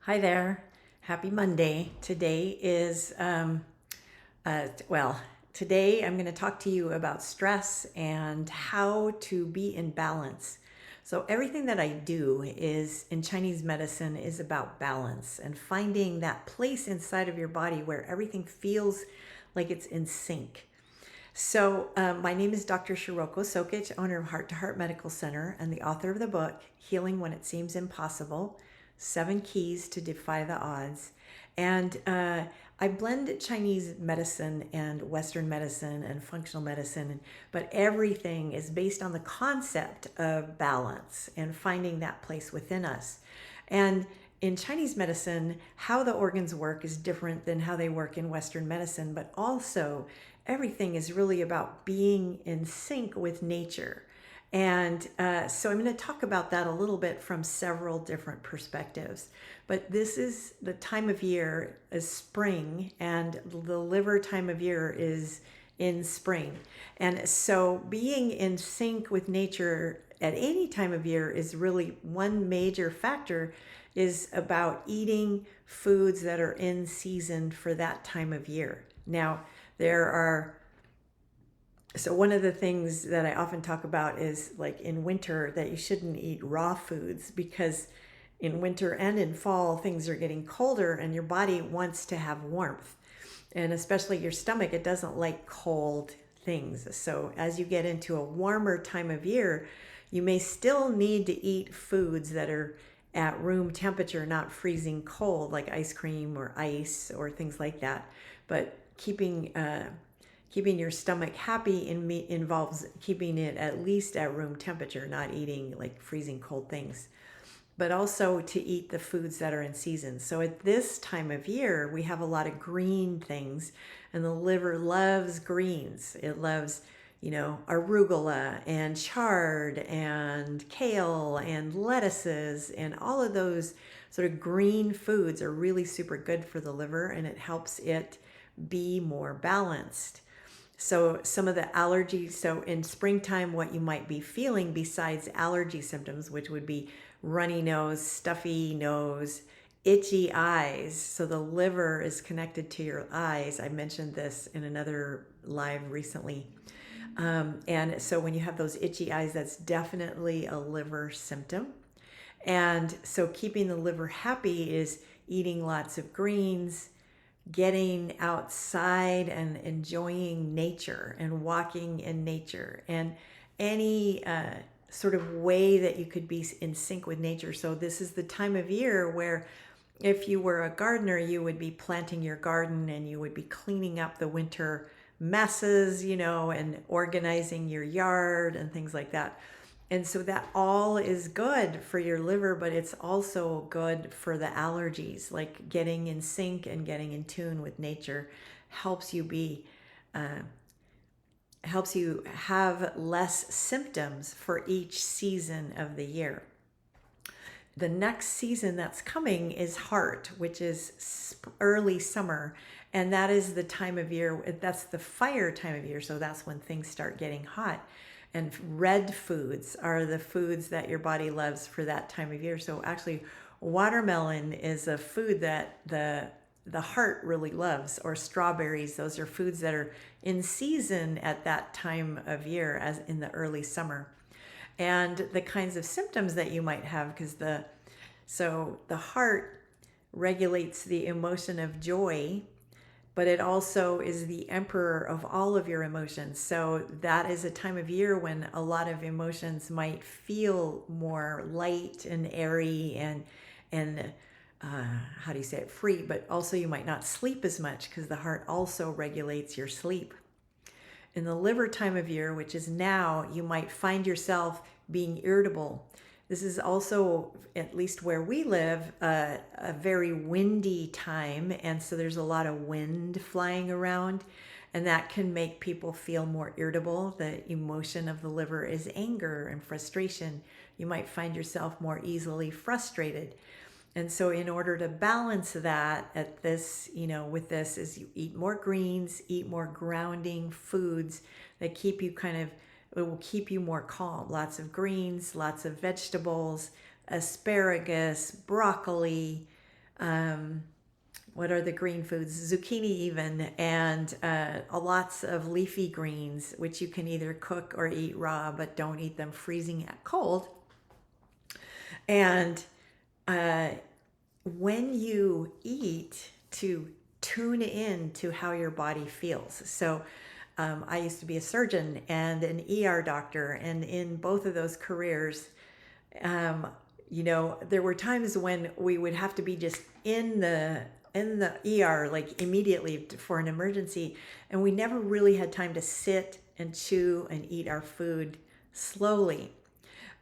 Hi there. Happy Monday. Today I'm going to talk to you about stress and how to be in balance. So everything that I do is in Chinese medicine is about balance and finding that place inside of your body where everything feels like it's in sync. My name is Dr. Shiroko Sokitch, owner of Heart to Heart Medical Center and the author of the book, Healing When It Seems Impossible, 7 Keys to Defy the Odds. And I blend Chinese medicine and Western medicine and functional medicine, but everything is based on the concept of balance and finding that place within us. And in Chinese medicine, how the organs work is different than how they work in Western medicine, but also everything is really about being in sync with nature. And so I'm going to talk about that a little bit from several different perspectives. But this is the time of year is spring, and the liver time of year is in spring. And so being in sync with nature at any time of year is really one major factor is about eating foods that are in season for that time of year. Now, one of the things that I often talk about is like in winter that you shouldn't eat raw foods because in winter and in fall things are getting colder and your body wants to have warmth. And especially your stomach, it doesn't like cold things. So as you get into a warmer time of year, you may still need to eat foods that are at room temperature, not freezing cold, like ice cream or ice or things like that. But keeping your stomach happy involves keeping it at least at room temperature, not eating like freezing cold things, but also to eat the foods that are in season. So at this time of year, we have a lot of green things, and the liver loves greens. It loves, arugula and chard and kale and lettuces, and all of those sort of green foods are really super good for the liver, and it helps it be more balanced. So some of the allergies, so in springtime, what you might be feeling besides allergy symptoms, which would be runny nose, stuffy nose, itchy eyes. So the liver is connected to your eyes. I mentioned this in another live recently. And so when you have those itchy eyes, that's definitely a liver symptom. And so keeping the liver happy is eating lots of greens, getting outside and enjoying nature and walking in nature, and any sort of way that you could be in sync with nature. So this is the time of year where if you were a gardener, you would be planting your garden and you would be cleaning up the winter messes, and organizing your yard and things like that. And so that all is good for your liver, but it's also good for the allergies. Like getting in sync and getting in tune with nature helps you have less symptoms for each season of the year. The next season that's coming is heart, which is early summer. And that is the time of year, that's the fire time of year. So that's when things start getting hot. And red foods are the foods that your body loves for that time of year. So actually, watermelon is a food that the heart really loves, or strawberries. Those are foods that are in season at that time of year, as in the early summer. And the kinds of symptoms that you might have, because the heart regulates the emotion of joy, but it also is the emperor of all of your emotions. So that is a time of year when a lot of emotions might feel more light and airy and how do you say it, free, but also you might not sleep as much because the heart also regulates your sleep. In the liver time of year, which is now, you might find yourself being irritable. This is also, at least where we live, a very windy time. And so there's a lot of wind flying around, and that can make people feel more irritable. The emotion of the liver is anger and frustration. You might find yourself more easily frustrated. And so in order to balance that at this, with this, is you eat more greens, eat more grounding foods that keep you it will keep you more calm. Lots of greens, lots of vegetables, asparagus, broccoli, what are the green foods? Zucchini even, and lots of leafy greens, which you can either cook or eat raw, but don't eat them freezing cold. And when you eat, to tune in to how your body feels. So I used to be a surgeon and an ER doctor, and in both of those careers, there were times when we would have to be just in the ER like immediately for an emergency, and we never really had time to sit and chew and eat our food slowly.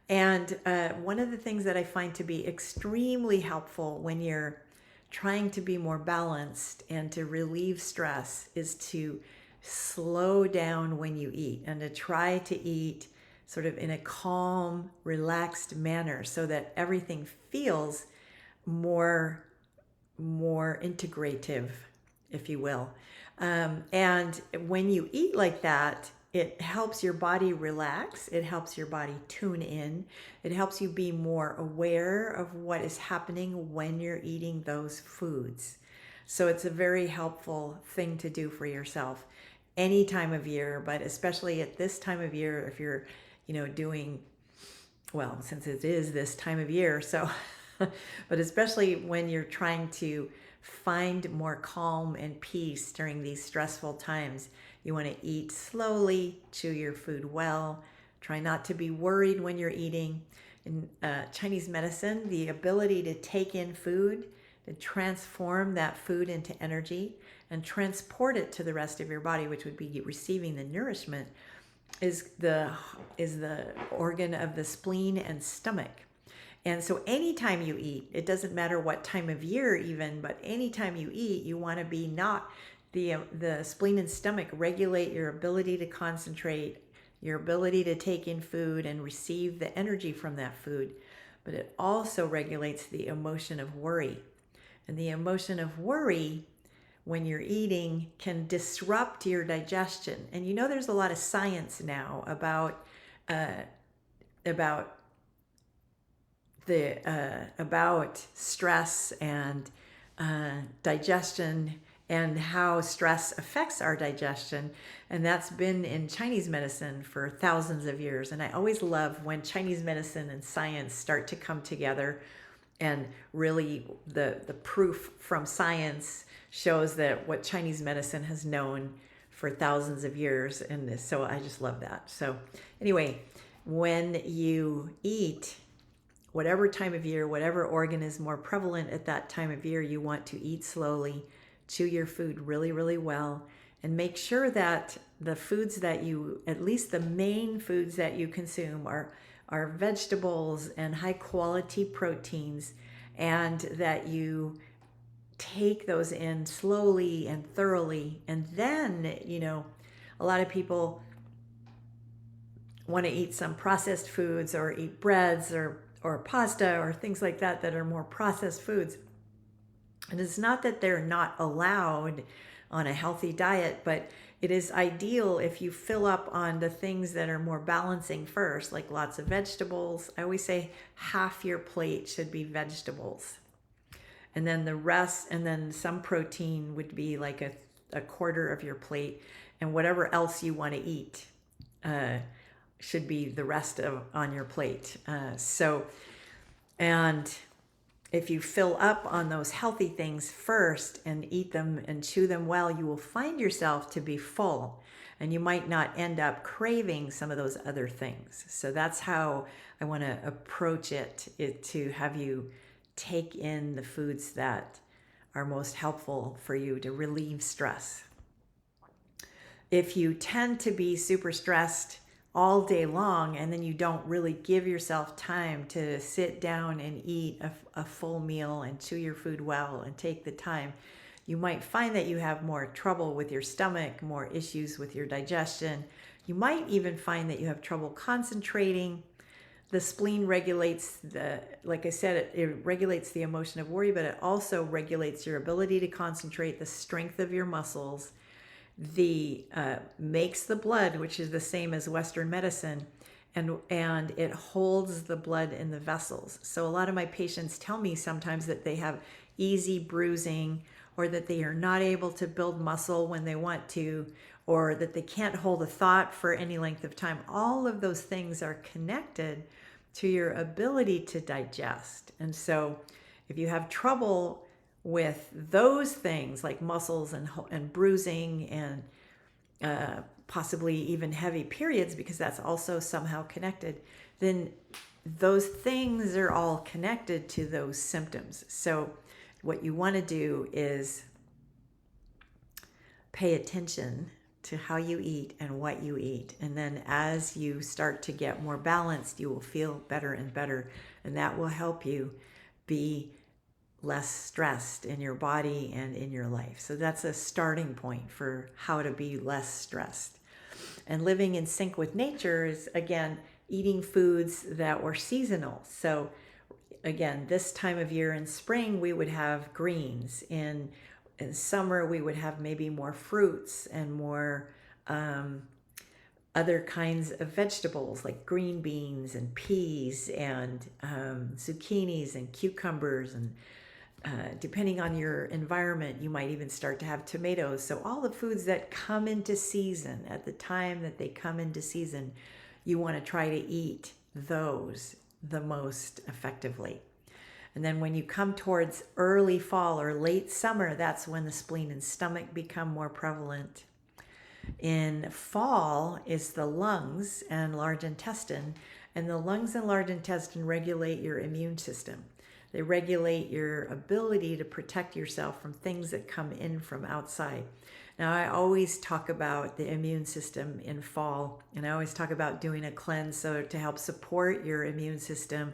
And one of the things that I find to be extremely helpful when you're trying to be more balanced and to relieve stress is to slow down when you eat, and to try to eat sort of in a calm, relaxed manner so that everything feels more integrative, if you will. And when you eat like that, it helps your body relax. It helps your body tune in. It helps you be more aware of what is happening when you're eating those foods. So it's a very helpful thing to do for yourself any time of year, but especially at this time of year, if you're, doing, well, since it is this time of year, so, but especially when you're trying to find more calm and peace during these stressful times. You want to eat slowly, chew your food well, try not to be worried when you're eating. In Chinese medicine, the ability to take in food, to transform that food into energy and transport it to the rest of your body, which would be receiving the nourishment, is the organ of the spleen and stomach. And so anytime you eat, it doesn't matter what time of year even, but anytime you eat, you want to be not the spleen and stomach regulate your ability to concentrate, your ability to take in food and receive the energy from that food, but it also regulates the emotion of worry. And the emotion of worry when you're eating can disrupt your digestion. And there's a lot of science now about stress and digestion and how stress affects our digestion. And that's been in Chinese medicine for thousands of years. And I always love when Chinese medicine and science start to come together, and really the proof from science shows that what Chinese medicine has known for thousands of years. And so I just love that. So anyway, when you eat, whatever time of year, whatever organ is more prevalent at that time of year, you want to eat slowly, chew your food really, really well, and make sure that the foods that you, at least the main foods that you consume are vegetables and high quality proteins, and that you take those in slowly and thoroughly. And then, a lot of people want to eat some processed foods or eat breads or pasta or things like that are more processed foods. And it's not that they're not allowed on a healthy diet, but it is ideal if you fill up on the things that are more balancing first, like lots of vegetables. I always say half your plate should be vegetables. And then the rest, and then some protein would be like a quarter of your plate, and whatever else you want to eat should be the rest on your plate. And if you fill up on those healthy things first and eat them and chew them well, you will find yourself to be full, and you might not end up craving some of those other things. So that's how I want to approach it to have you take in the foods that are most helpful for you to relieve stress. If you tend to be super stressed all day long, and then you don't really give yourself time to sit down and eat a full meal and chew your food well and take the time, you might find that you have more trouble with your stomach, more issues with your digestion. You might even find that you have trouble concentrating. The spleen regulates like I said, it regulates the emotion of worry, but it also regulates your ability to concentrate, the strength of your muscles, makes the blood, which is the same as Western medicine, and it holds the blood in the vessels. So a lot of my patients tell me sometimes that they have easy bruising, or that they are not able to build muscle when they want to, or that they can't hold a thought for any length of time. All of those things are connected to your ability to digest. And so if you have trouble with those things like muscles and bruising and possibly even heavy periods, because that's also somehow connected, then those things are all connected to those symptoms. So what you want to do is pay attention to how you eat and what you eat. And then as you start to get more balanced, you will feel better and better. And that will help you be less stressed in your body and in your life. So that's a starting point for how to be less stressed. And living in sync with nature is, again, eating foods that were seasonal. So again, this time of year in spring, we would have greens. In summer, we would have maybe more fruits and more other kinds of vegetables like green beans and peas and zucchinis and cucumbers. And depending on your environment, you might even start to have tomatoes. So all the foods that come into season at the time that they come into season, you want to try to eat those the most effectively. And then when you come towards early fall or late summer, that's when the spleen and stomach become more prevalent. In fall is the lungs and large intestine, and the lungs and large intestine regulate your immune system. They regulate your ability to protect yourself from things that come in from outside. Now, I always talk about the immune system in fall, and I always talk about doing a cleanse so to help support your immune system.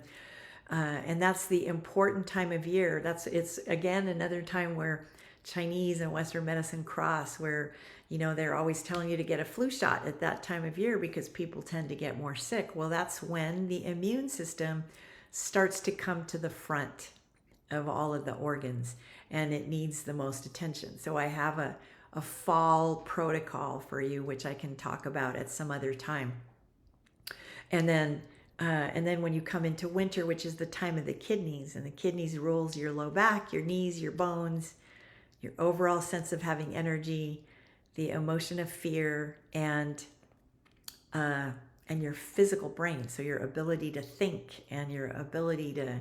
And that's the important time of year. It's again another time where Chinese and Western medicine cross, where they're always telling you to get a flu shot at that time of year because people tend to get more sick. Well, that's when the immune system starts to come to the front of all of the organs, and it needs the most attention. So I have a fall protocol for you, which I can talk about at some other time. And then when you come into winter, which is the time of the kidneys, and the kidneys rules your low back, your knees, your bones, your overall sense of having energy, the emotion of fear, and your physical brain. So your ability to think and your ability to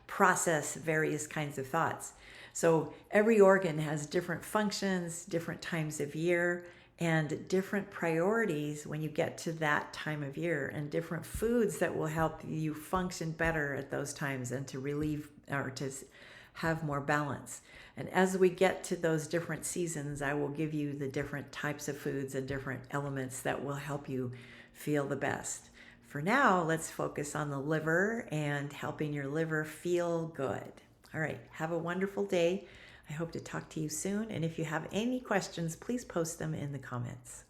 process various kinds of thoughts. So every organ has different functions, different times of year, and different priorities when you get to that time of year, and different foods that will help you function better at those times and to relieve or to have more balance. And as we get to those different seasons, I will give you the different types of foods and different elements that will help you feel the best. For now, let's focus on the liver and helping your liver feel good. All right, have a wonderful day. I hope to talk to you soon. And if you have any questions, please post them in the comments.